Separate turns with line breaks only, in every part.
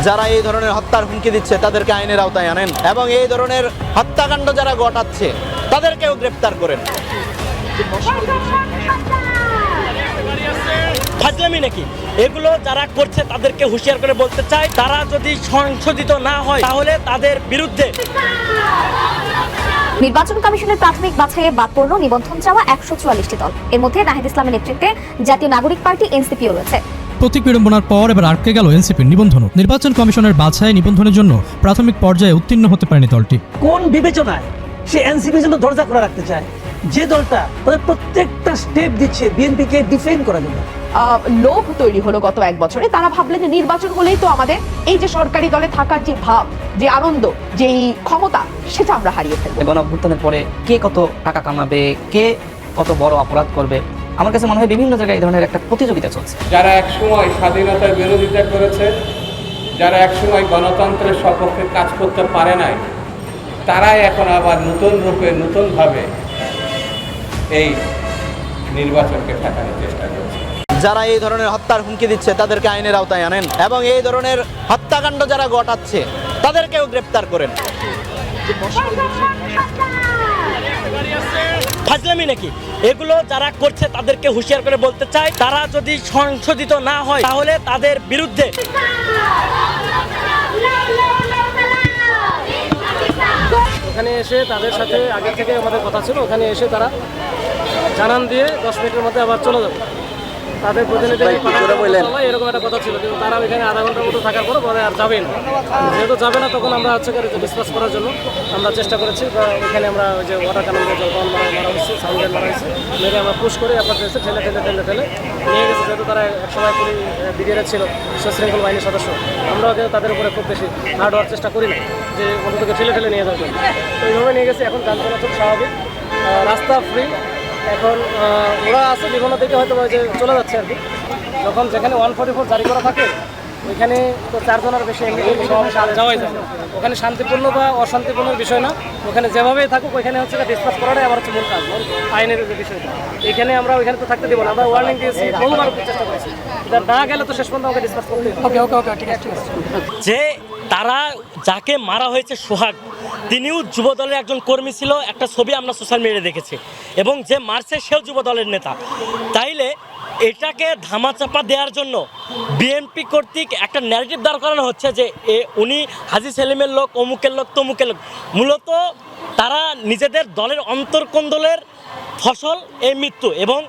যারা এই ধরনের হত্যার হুমকি দিচ্ছে তাদেরকে আইনের আওতায় আনেন এবং এই ধরনের হত্যাকাণ্ড যারা ঘটাচ্ছে তাদেরকেও গ্রেফতার করেন।
ফাজলামি নাকি এগুলো যারা করছে তাদেরকে হুঁশিয়ার করে বলতে চাই, তারা যদি সংশোধিত না হয় তাহলে তাদের বিরুদ্ধে।
নির্বাচন কমিশনের প্রাথমিক বাছাইয়ে বাদ পড়ল নিবন্ধন চাওয়া 144টি দল। এর মধ্যে নাহিদ ইসলামের নেতৃত্বে জাতীয় নাগরিক পার্টি এনসিপিও রয়েছে।
প্রতীক বিড়ম্বনার পর এবার আটকে গেল এনসিপির নিবন্ধন। নির্বাচন কমিশনের বাছাই নিবন্ধনের জন্য প্রাথমিক পর্যায়ে উত্তীর্ণ হতে পারেনি দলটি।
কোন বিবেচনায় সে এনসিপির জন্য দরজা খোলা রাখতে চায়, যে দলটা তাদের প্রত্যেকটা স্টেপ দিচ্ছে বিএনপিকে ডিফেন্ড করার জন্য?
লোভ তৈরি হলো গত এক বছরে। তারা ভাবলেন যে নির্বাচন হলেই তো আমাদের এই যে সরকারি দলে থাকার যে ভাব, যে আনন্দ, যে ক্ষমতা, সেটা আমরা হারিয়ে ফেলবো।
গণঅভ্যুত্থানের পরে কে কত টাকা কামাবে, কে কত বড় অপরাধ করবে, আমার কাছে মনে হয় বিভিন্ন জায়গায় এই ধরনের একটা প্রতিযোগিতা চলছে।
যারা একসময় স্বাধীনতার বিরোধিতা করেছে, যারা একসময় গণতন্ত্রের সপক্ষে কাজ করতে পারে নাই, তারাই এখন আবার নতুন রূপে নতুনভাবে এই নির্বাচনকে ঠেকানোর চেষ্টা করছে।
যারা এই ধরনের হত্যার হুমকি দিচ্ছে তাদেরকে আইনের আওতায় আনেন এবং এই ধরনের হত্যাকাণ্ড যারা ঘটাচ্ছে তাদেরকেও গ্রেফতার করেন।
ফাজলামি নাকি এগুলো যারা করছে তাদেরকে হুঁশিয়ার করে বলতে চাই, তারা যদি সংশোধিত না হয় তাহলে তাদের বিরুদ্ধে।
ওখানে এসে তাদের সাথে আগে থেকে আমাদের কথা ছিল, ওখানে এসে তারা জানান দিয়ে 10 মিনিটের মধ্যে আবার চলে যাবে। তাদের প্রতিনিধি এরকম একটা কথা ছিল, কিন্তু তারা ওইখানে আধা ঘন্টার মতো থাকার পর পরে আর যাবেই না। যেহেতু যাবে না, তখন আমরা হচ্ছে ডিসকাস করার জন্য আমরা চেষ্টা করেছি। ওইখানে আমরা ওই যে ওয়াটার কানেল জলপান মারা হয়েছে, সাউন্ডের মারা হয়েছে, মেরে আমরা পুশ করে আপনার কাছে ঠেলে নিয়ে গেছে। যেহেতু তারা একসময় পুলিশ ব্রিগেডের ছিল, সশৃঙ্খল বাহিনীর সদস্য, আমরাও কিন্তু তাদের উপরে খুব বেশি হার্ড হওয়ার চেষ্টা করি না, যে অন্তত ঠেলে নিয়ে যাওয়ার জন্য। তো এইভাবে নিয়ে গেছে। এখন যান চলাচল স্বাভাবিক, রাস্তা ফ্রি। এখন ওরা আছে বিভিন্ন দিকে হয়তো যে চলে যাচ্ছে আর কি। যখন যেখানে 144 জারি করা থাকে ওইখানে তো 4 জনের বেশি যাওয়াই যায়। ওখানে শান্তিপূর্ণ বা অশান্তিপূর্ণের বিষয় না, ওখানে যেভাবেই থাকুক ওইখানে হচ্ছে ডিসকাস করাটাই আমার হচ্ছে মূল কাজ, আইনের যে বিষয়টা। এখানে আমরা ওইখানে তো থাকতে দেবো না, আমরা ওয়ার্নিং দিয়েছি, বহুবার চেষ্টা করেছি। না গেলে তো শেষ পর্যন্ত আমাকে ডিসকাস করতে হবে। ওকে ঠিক আছে।
যে তারা যাকে মারা হয়েছে সোহাগ, তিনিও যুব দলের একজন কর্মী ছিল। একটা ছবি আমরা সোশ্যাল মিডিয়ায় দেখেছি, এবং যে মারছে সেও যুব দলের নেতা। তাইলে এটাকে ধামাচাপা দেওয়ার জন্য বিএনপি কর্তৃক একটা ন্যারেটিভ দাঁড় করানো হচ্ছে যে উনি হাজী সেলিমের লোক, অমুকের লোক, তমুকের লোক। মূলত তারা নিজেদের দলের অন্তর্কোন্দলের ফসল এই মৃত্যু, এবং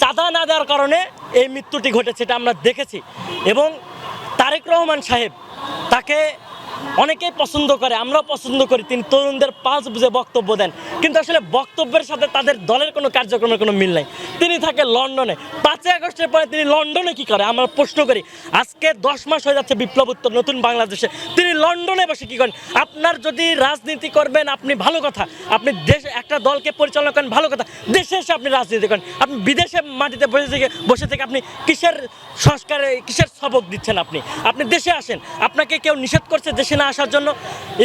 চাঁদা না দেওয়ার কারণে এই মৃত্যুটি ঘটেছে, এটা আমরা দেখেছি। এবং তারেক রহমান সাহেব, তাকে অনেকেই পছন্দ করে, আমরাও পছন্দ করি। তিনি তরুণদের পাঁচ বুঝে বক্তব্য দেন, কিন্তু আসলে বক্তব্যের সাথে তাদের দলের কোনো কার্যক্রমের কোনো মিল নাই। তিনি থাকে লন্ডনে। 5ই আগস্টের পরে তিনি লন্ডনে কি করে আমরা প্রশ্ন করি। আজকে 10 মাস হয়ে যাচ্ছে বিপ্লবোত্তর নতুন বাংলাদেশে, তিনি লন্ডনে বসে কি করেন? আপনার যদি রাজনীতি করবেন আপনি ভালো কথা, আপনি দেশ একটা দলকে পরিচালনা করেন ভালো কথা, দেশে এসে আপনি রাজনীতি করেন। আপনি বিদেশে মাটিতে বসে থেকে আপনি কিসের সংস্কারে, কিসের সবক দিচ্ছেন? আপনি দেশে আসেন। আপনাকে কেউ নিষেধ করছে দেশে না আসার জন্য?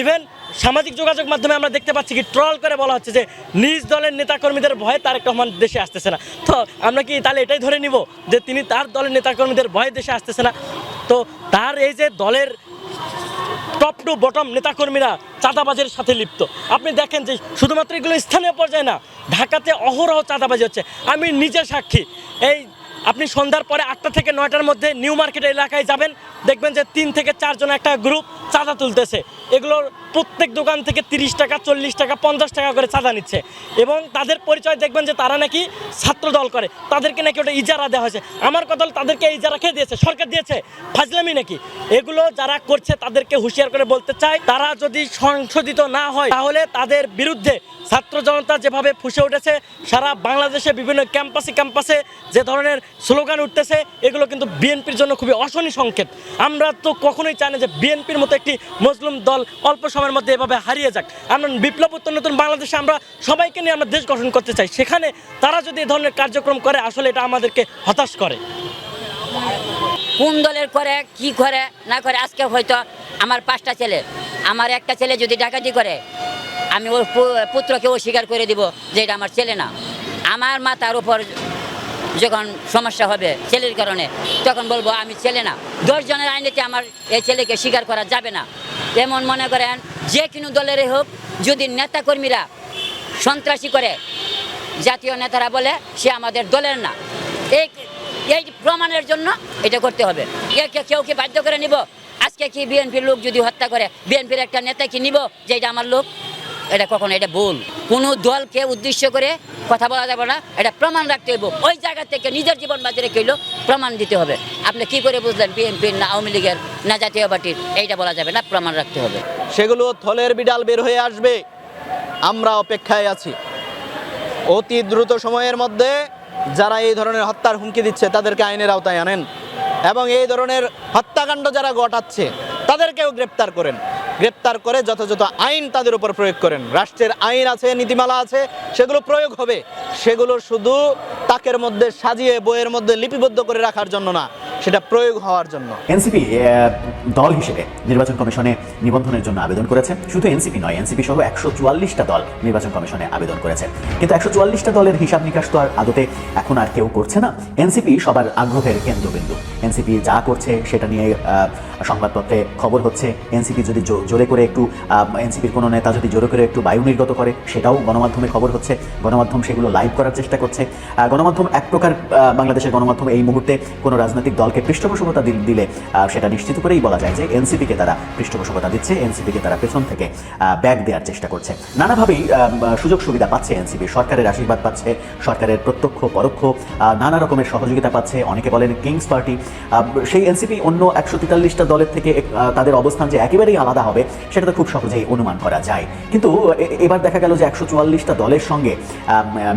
ইভেন সামাজিক যোগাযোগ মাধ্যমে আমরা দেখতে পাচ্ছি কি ট্রল করে বলা হচ্ছে যে নিজ দলের নেতাকর্মীদের ভয়ে তারেক রহমান দেশে আসতেছে না। তো আমরা কি তাহলে এটাই ধরে নিব যে তিনি তার দলের নেতাকর্মীদের ভয়ে দেশে আসতেছে না? তো তার এই যে দলের টপ টু বটম নেতাকর্মীরা চাঁদাবাজির সাথে লিপ্ত, আপনি দেখেন যে শুধুমাত্র এগুলো স্থানীয় পর্যায়ে না, ঢাকাতে অহরহ চাঁদাবাজি হচ্ছে। আমি নিজে সাক্ষী। এই আপনি সন্ধ্যার পরে 8টা থেকে 9টার মধ্যে নিউ মার্কেট এলাকায় যাবেন, দেখবেন যে 3 থেকে 4 জন একটা গ্রুপ চাঁদা তুলতেছে। এগুলোর প্রত্যেক দোকান থেকে 30 টাকা, 40 টাকা, 50 টাকা করে চাঁদা নিচ্ছে। এবং তাদের পরিচয় দেখবেন যে তারা নাকি ছাত্র দল করে, তাদেরকে নাকি ওটা ইজারা দেওয়া হয়েছে। আমার কথা হলো তাদেরকে ইজারা খেয়ে দিয়েছে, সরকার দিয়েছে। ফাজলামি নাকি এগুলো যারা করছে তাদেরকে হুঁশিয়ার করে বলতে চাই, তারা যদি সংশোধিত না হয় তাহলে তাদের বিরুদ্ধে ছাত্র জনতা যেভাবে ফুসে উঠেছে সারা বাংলাদেশে বিভিন্ন ক্যাম্পাসে যে ধরনের স্লোগান উঠতেছে, এগুলো কিন্তু বিএনপির জন্য খুবই অশনি সংকেত। আমরা তো কখনোই চাই না যে বিএনপির মতো একটি মুসলিম দল অল্প সময়ের মধ্যে এভাবে হারিয়ে যাক। আমরা বিপ্লবোত্তর নতুন বাংলাদেশে আমরা সবাইকে নিয়ে আমরা দেশ গঠন করতে চাই। সেখানে তারা যদি এই ধরনের কার্যক্রম করে, আসলে এটা আমাদেরকে হতাশ করে।
কোন দলের করে, কি করে না করে, আজকে হয়তো আমার 5টা ছেলে, আমার একটা ছেলে যদি ডাকাতি করে, আমি ওর পুত্রকে অস্বীকার করে দিব যে এটা আমার ছেলে না। আমার মাথার উপর যখন সমস্যা হবে ছেলের কারণে, তখন বলবো আমি ছেলে না। 10 জনের আইনেতে আমার এই ছেলেকে স্বীকার করা যাবে না। এমন মনে করেন যে কোনো দলেরই হোক, যদি নেতাকর্মীরা সন্ত্রাসী করে, জাতীয় নেতারা বলে সে আমাদের দলের না, এই প্রমাণের জন্য এটা করতে হবে। কেউ কি বাধ্য করে নিব? আজকে কি বিএনপির লোক যদি হত্যা করে, বিএনপির একটা নেতা কি নিব যে এটা আমার লোক? এটা কখনো, এটা ভুল। কোনো দলকে উদ্দেশ্য করে কথা বলা যাবে না, এটা প্রমাণ রাখতে হবে। ওই জায়গা থেকে নিজের জীবন বাজি রেখে হইলেও প্রমাণ দিতে হবে। আপনি কি করে বুঝলেন বিএনপির না আওয়ামী লীগের না জাতীয় পার্টির? এইটা বলা যাবে না, প্রমাণ রাখতে হবে।
সেগুলো থলের বিড়াল বের হয়ে আসবে, আমরা অপেক্ষায় আছি। অতি দ্রুত সময়ের মধ্যে যারা এই ধরনের হত্যার হুমকি দিচ্ছে তাদেরকে আইনের আওতায় আনেন, এবং এই ধরনের হত্যাকাণ্ড যারা ঘটাচ্ছে তাদেরকেও গ্রেপ্তার করেন। গ্রেপ্তার করে যথাযথ আইন তাদের উপর প্রয়োগ করেন। রাষ্ট্রের আইন আছে, নীতিমালা আছে, সেগুলো প্রয়োগ হবে। সেগুলো শুধু তাকের মধ্যে সাজিয়ে বইয়ের মধ্যে লিপিবদ্ধ করে রাখার জন্য না, সেটা প্রয়োগ হওয়ার জন্য।
এনসিপি দল হিসেবে নির্বাচন কমিশনে নিবন্ধনের জন্য আবেদন করেছে। শুধু এনসিপি নয়, এনসিপি সহ 144টা দল নির্বাচন কমিশনে আবেদন করেছে। কিন্তু 144টা দলের হিসাব নিকাশ তো আর আদতে এখন আর কেউ করছে না। এনসিপি সবার আগ্রহের কেন্দ্রবিন্দু। এনসিপি যা করছে সেটা নিয়ে সংবাদপত্রে খবর হচ্ছে। এনসিপি যদি জোরে করে একটু, এনসিপির কোনো নেতা যদি জোরে করে একটু বায়ু নির্গত করে, সেটাও গণমাধ্যমে খবর হচ্ছে। গণমাধ্যম সেগুলো লাইভ করার চেষ্টা করছে। গণমাধ্যম এক প্রকার, বাংলাদেশের গণমাধ্যম এই মুহূর্তে কোনো রাজনৈতিক দলকে পৃষ্ঠপোষকতা দিলে সেটা নিশ্চিত করেই বলা যায় যে এনসিপিকে তারা পৃষ্ঠপোষকতা দিচ্ছে, এনসিপিকে তারা পেছন থেকে ব্যাগ দেওয়ার চেষ্টা করছে। নানাভাবেই সুযোগ সুবিধা পাচ্ছে এনসিপি, সরকারের আশীর্বাদ পাচ্ছে, সরকারের প্রত্যক্ষ পরোক্ষ নানা রকমের সহযোগিতা পাচ্ছে। অনেকে বলেন কিংস পার্টি। সেই এনসিপি অন্য 143টা দলের থেকে তাদের অবস্থান যে একেবারেই আলাদা হবে সেটা তো খুব সহজেই অনুমান করা যায়। কিন্তু এবার দেখা গেল যে 144টা দলের সঙ্গে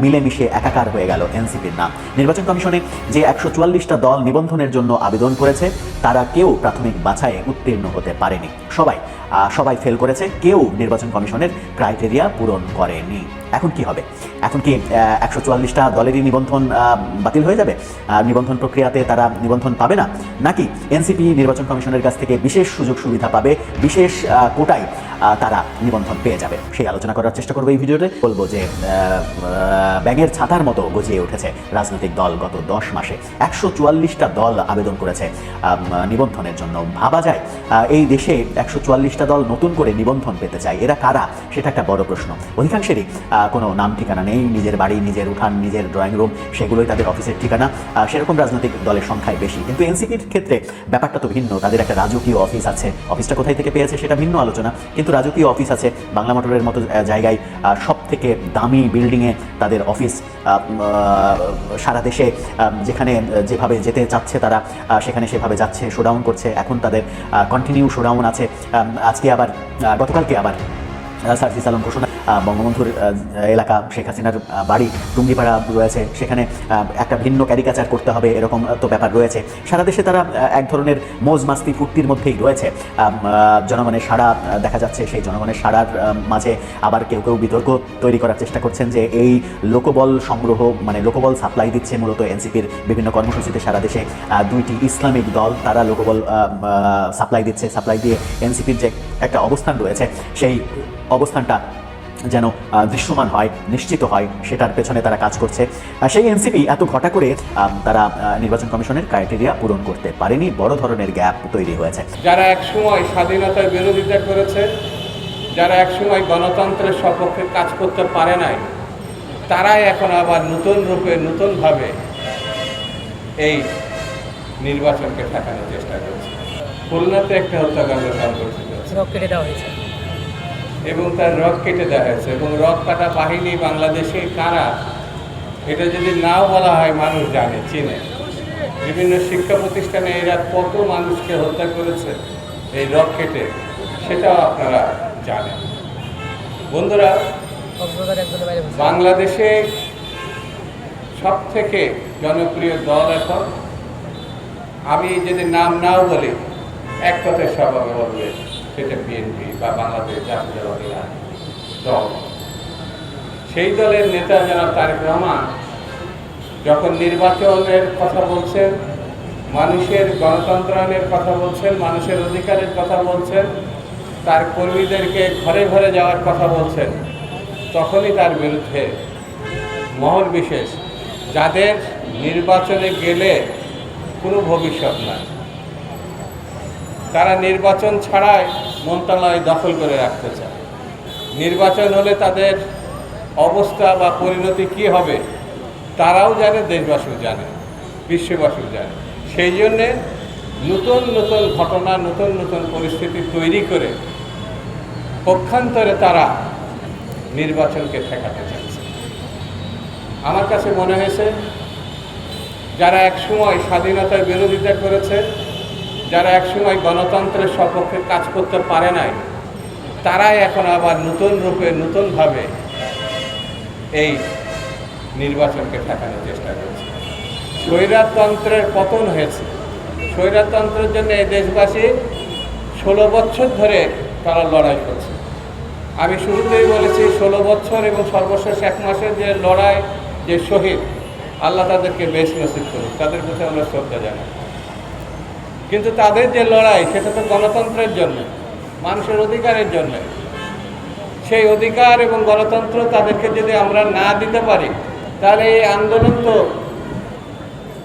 মিলেমিশে একাকার হয়ে গেল এনসিপির নাম। নির্বাচন কমিশনে যে 144টা দল নিবন্ধনের জন্য আবেদন করেছে তারা কেউ প্রাথমিক বাছাইয়ে উত্তীর্ণ হতে পারেনি। সবাই ফেল করেছে, কেউ নির্বাচন কমিশনের ক্রাইটেরিয়া পূরণ করেনি। এখন কি হবে? এখন কি 144টা দলেরই নিবন্ধন বাতিল হয়ে যাবে? নিবন্ধন প্রক্রিয়াতে তারা নিবন্ধন পাবে না? নাকি এনসিপি নির্বাচন কমিশনের কাছ থেকে বিশেষ সুযোগ সুবিধা পাবে, বিশেষ কোটায় তারা নিবন্ধন পেয়ে যাবে? সেই আলোচনা করার চেষ্টা করবো এই ভিডিওতে। বলবো যে ব্যাঙের ছাতার মতো গজিয়ে উঠেছে রাজনৈতিক দল। গত 10 মাসে 144টা দল আবেদন করেছে নিবন্ধনের জন্য। ভাবা যায় এই দেশে 144টা দল নতুন করে নিবন্ধন পেতে চায়। এরা কারা? সেটা একটা বড় প্রশ্ন। অধিকাংশেরই কোনো নাম ঠিকানা নেই, নিজের বাড়ি, নিজের উঠান, নিজের ড্রয়িং রুম, সেগুলোই তাদের অফিসের ঠিকানা। সেরকম রাজনৈতিক দলের সংখ্যায় বেশি। কিন্তু এনসিপির ক্ষেত্রে ব্যাপারটা তো ভিন্ন। তাদের একটা রাজকীয় অফিস আছে। অফিসটা কোথায় থেকে পেয়েছে সেটা ভিন্ন আলোচনা, কিন্তু রাজকীয় অফিস আছে। বাংলা মোটরের মতো জায়গায় সব থেকে দামি বিল্ডিংয়ে তাদের অফিস। সারা দেশে যেখানে যেভাবে যেতে চাচ্ছে তারা সেখানে সেভাবে যাচ্ছে, শোডাউন করছে। এখন তাদের কন্টিনিউ শোডাউন আছে। আজকে আবার, গতকালকে আবার সার্জিস আলম ঘোষণা, বঙ্গবন্ধুর এলাকা, শেখ হাসিনার বাড়ি টুঙ্গিপাড়া রয়েছে, সেখানে একটা ভিন্ন ক্যারিকাচার করতে হবে, এরকম তো ব্যাপার রয়েছে। সারা দেশে তারা এক ধরনের মৌজ মাস্তি ফুর্তির মধ্যেই রয়েছে। জনগণের সাড়া দেখা যাচ্ছে। সেই জনগণের সাড়ার মাঝে আবার কেউ বিতর্ক তৈরি করার চেষ্টা করছেন যে এই লোকবল সংগ্রহ, মানে লোকবল সাপ্লাই দিচ্ছে মূলত এনসিপির বিভিন্ন কর্মসূচিতে। সারা দেশে 2টি ইসলামিক দল তারা লোকবল সাপ্লাই দিচ্ছে। সাপ্লাই দিয়ে এনসিপির যে একটা অবস্থান রয়েছে সেই অবস্থানটা যেন দৃশ্যমান হয়, নিশ্চিত হয়, সেটার পেছনে তারা কাজ করছে। সেই এনসিপি এত ঘটা করে তারা নির্বাচন কমিশনের ক্রাইটেরিয়া পূরণ করতে পারেনি। বড় ধরনের গ্যাপ তৈরি হয়েছে।
যারা একসময় স্বাধীনতার বিরোধিতা করেছে, যারা একসময় গণতন্ত্রের সপক্ষে কাজ করতে পারে নাই, তারাই এখন আবার নতুন রূপে, নতুনভাবে এই নির্বাচনকে ঠেকানোর চেষ্টা করছে। খুলনাতে একটা হত্যাকাণ্ড সংঘটিত হয়েছে,
রক কেটে দেওয়া হয়েছে
এবং তার রক কেটে দেওয়া হয়েছে। এবং রক কাটা বাহিনী বাংলাদেশে কারা, এটা যদি নাও বলা হয় মানুষ জানে, চিনে। বিভিন্ন শিক্ষা প্রতিষ্ঠানে এরা কত মানুষকে হত্যা করেছে এই রক কেটে, সেটাও আপনারা জানেন। বন্ধুরা, বাংলাদেশে সব থেকে জনপ্রিয় দল এখন, আমি যদি নাম নাও বলি এক কথায় সবাই বলবে সেটা বিএনপি বা বাংলাদেশ জাতীয়তাবাদী দল। সেই দলের নেতা জনাব তারেক রহমান যখন নির্বাচনের কথা বলছেন, মানুষের গণতন্ত্রায়নের কথা বলছেন, মানুষের অধিকারের কথা বলছেন, তার কর্মীদেরকে ঘরে ঘরে যাওয়ার কথা বলছেন, তখনই তার বিরুদ্ধে মহল বিশেষ যাদের নির্বাচনে গেলে কোনো ভবিষ্যৎ নাই। তারা নির্বাচন ছাড়াই মন্ত্রণালয় দখল করে রাখতে চায়। নির্বাচন হলে তাদের অবস্থা বা পরিণতি কি হবে তারাও জানে, দেশবাসীও জানে, বিশ্ববাসীও জানে। সেই জন্যে নতুন নতুন ঘটনা, নতুন নতুন পরিস্থিতি তৈরি করে পক্ষান্তরে তারা নির্বাচনকে ঠেকাতে চাচ্ছে। আমার কাছে মনে হয়েছে যারা একসময় স্বাধীনতার বিরোধিতা করেছে, যারা একসময় গণতন্ত্রের সপক্ষে কাজ করতে পারে নাই, তারাই এখন আবার নতুন রূপে নতুনভাবে এই নির্বাচনকে ঠেকানোর চেষ্টা করছে। স্বৈরতন্ত্রের পতন হয়েছে। স্বৈরতন্ত্রের জন্য এই দেশবাসী 16 বছর ধরে তারা লড়াই করছে। আমি শুরুতেই বলেছি 16 বছর এবং সর্বশেষ 1 মাসের যে লড়াই, যে শহীদ, আল্লাহ তাদেরকে বেশ নসিব করুক, তাদের প্রতি আমরা শ্রদ্ধা জানাই। কিন্তু তাদের যে লড়াই সেটা তো গণতন্ত্রের জন্য, মানুষের অধিকারের জন্য। সেই অধিকার এবং গণতন্ত্র তাদেরকে যদি আমরা না দিতে পারি তাহলে এই আন্দোলন তো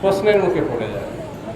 প্রশ্নের মুখে পড়ে যাবে।